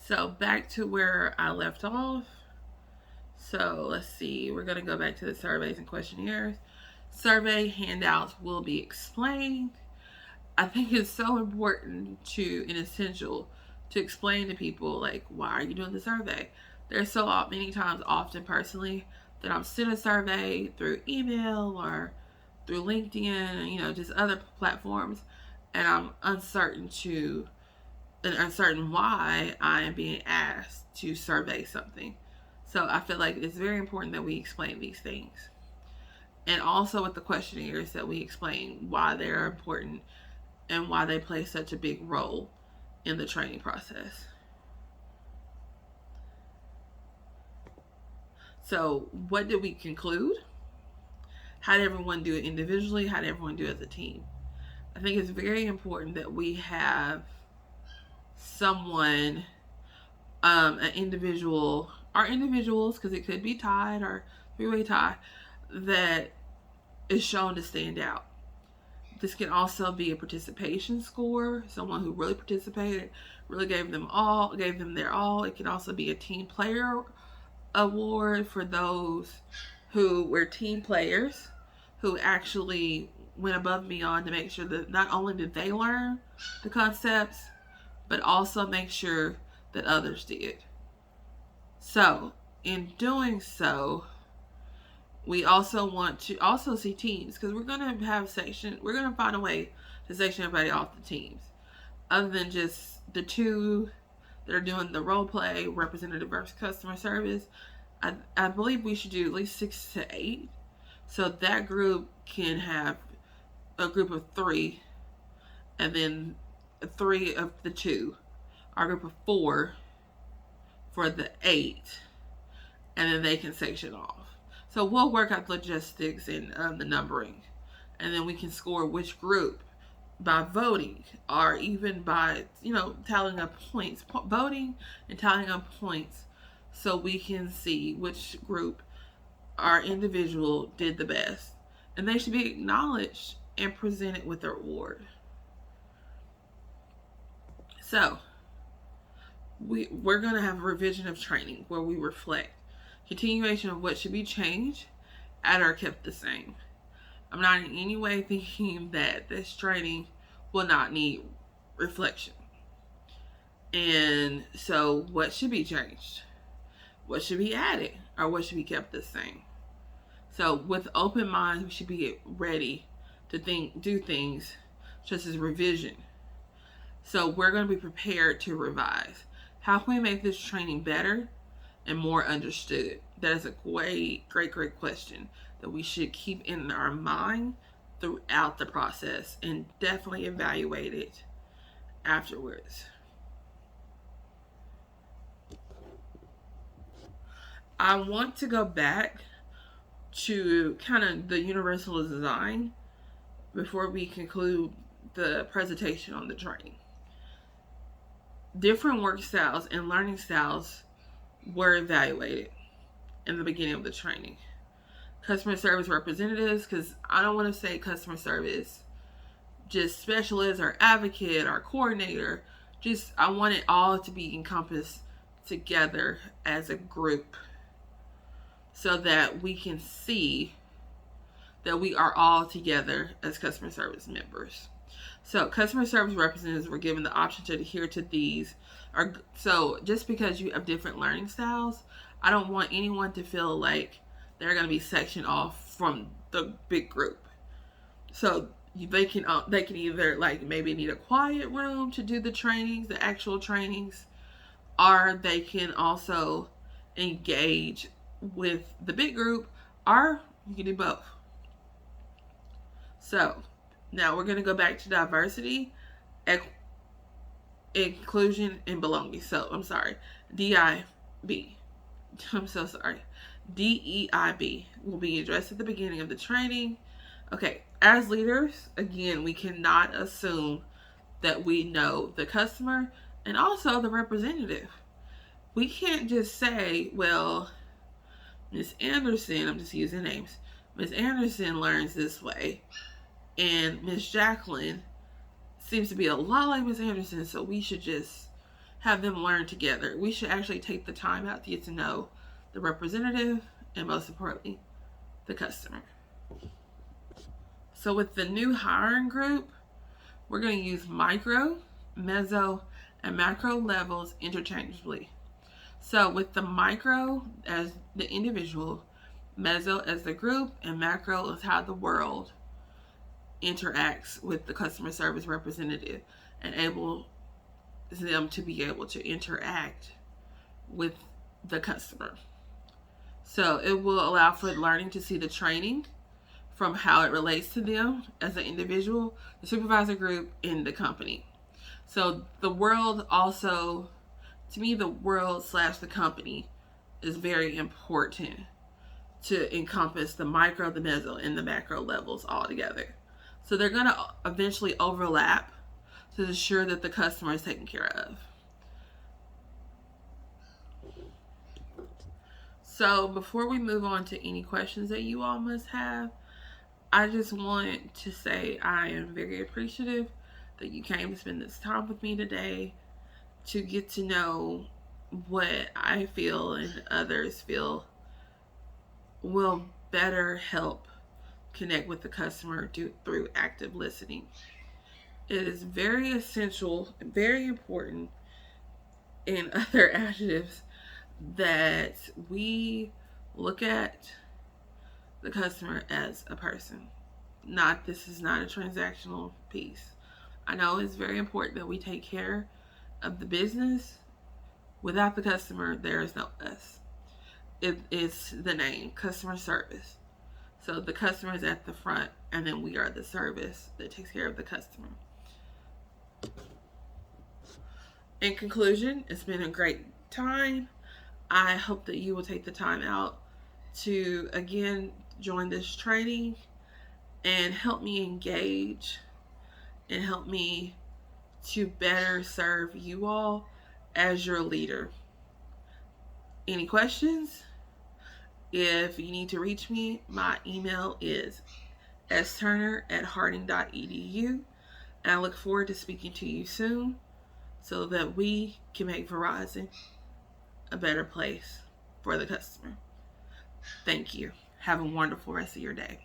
So back to where I left off. So let's see, we're going to go back to the surveys and questionnaires. Survey handouts will be explained. I think it's so important to and essential to explain to people, like, why are you doing the survey? There's so many times, often personally, that I'm sent a survey through email or through LinkedIn, just other platforms, and I'm uncertain why I am being asked to survey something. So I feel like it's very important that we explain these things. And also with the questionnaires, that we explain why they're important and why they play such a big role in the training process. So, what did we conclude? How did everyone do it individually? How did everyone do it as a team? I think it's very important that we have someone, an individual, or individuals, because it could be tied or three-way tie, that is shown to stand out. This can also be a participation score, someone who really participated, really gave them their all. It can also be a team player award for those who were team players, who actually went above and beyond to make sure that not only did they learn the concepts, but also make sure that others did. So, in doing so, we also want to also see teams, because we're going to have we're going to find a way to section everybody off the teams, other than just the two that are doing the role play, representative versus customer service. I believe we should do at least 6 to 8, so that group can have a group of 3, and then 3 of the 2, our group of 4 for the 8, and then they can section off. So we'll work out logistics and the numbering, and then we can score which group by voting, or even by tallying up points, voting and tallying up points, so we can see which group, our individual, did the best, and they should be acknowledged and presented with a reward. So we're going to have a revision of training where we reflect continuation of what should be changed, add or kept the same. I'm not in any way thinking that this training will not need reflection. And so, what should be changed? What should be added? Or what should be kept the same? So, with open minds, we should be ready to do things such as revision. So, we're going to be prepared to revise. How can we make this training better and more understood? That is a great question that we should keep in our mind throughout the process, and definitely evaluate it afterwards. I want to go back to kind of the universal design before we conclude the presentation on the training. Different work styles and learning styles were evaluated in the beginning of the training. Customer service representatives, because I don't want to say customer service just specialist or advocate or coordinator. Just, I want it all to be encompassed together as a group, so that we can see that we are all together as customer service members. So customer service representatives were given the option to adhere to these. So just because you have different learning styles, I don't want anyone to feel like they're going to be sectioned off from the big group. So they can either maybe need a quiet room to do the trainings, the actual trainings, or they can also engage with the big group, or you can do both. So now we're going to go back to diversity, inclusion, and belonging. So I'm sorry, DIB. I'm so sorry. DEIB will be addressed at the beginning of the training. Okay, as leaders, again, we cannot assume that we know the customer and also the representative. We can't just say, well, Miss Anderson, I'm just using names, Miss Anderson learns this way, and Miss Jacqueline seems to be a lot like Miss Anderson, so we should just have them learn together. We should actually take the time out to get to know the representative and, most importantly, the customer. So with the new hiring group, we're going to use micro, meso, and macro levels interchangeably. So with the micro as the individual, meso as the group, and macro is how the world interacts with the customer service representative and able them to be able to interact with the customer. So it will allow for learning to see the training from how it relates to them as an individual, the supervisor group, and the company. So the world also, to me, the world / the company is very important to encompass the micro, the meso, and the macro levels all together. So they're going to eventually overlap to ensure that the customer is taken care of. So before we move on to any questions that you all must have, I just want to say I am very appreciative that you came to spend this time with me today to get to know what I feel and others feel will better help connect with the customer through active listening. It is very essential, very important in other adjectives that we look at the customer as a person. This is not a transactional piece. I know it's very important that we take care of the business. Without the customer, there is no us. It is the name, customer service. So the customer is at the front, and then we are the service that takes care of the customer. In conclusion, it's been a great time. I hope that you will take the time out to, again, join this training and help me engage and help me to better serve you all as your leader. Any questions? If you need to reach me, my email is sturner@harding.edu, and I look forward to speaking to you soon so that we can make Verizon a better place for the customer. Thank you. Have a wonderful rest of your day.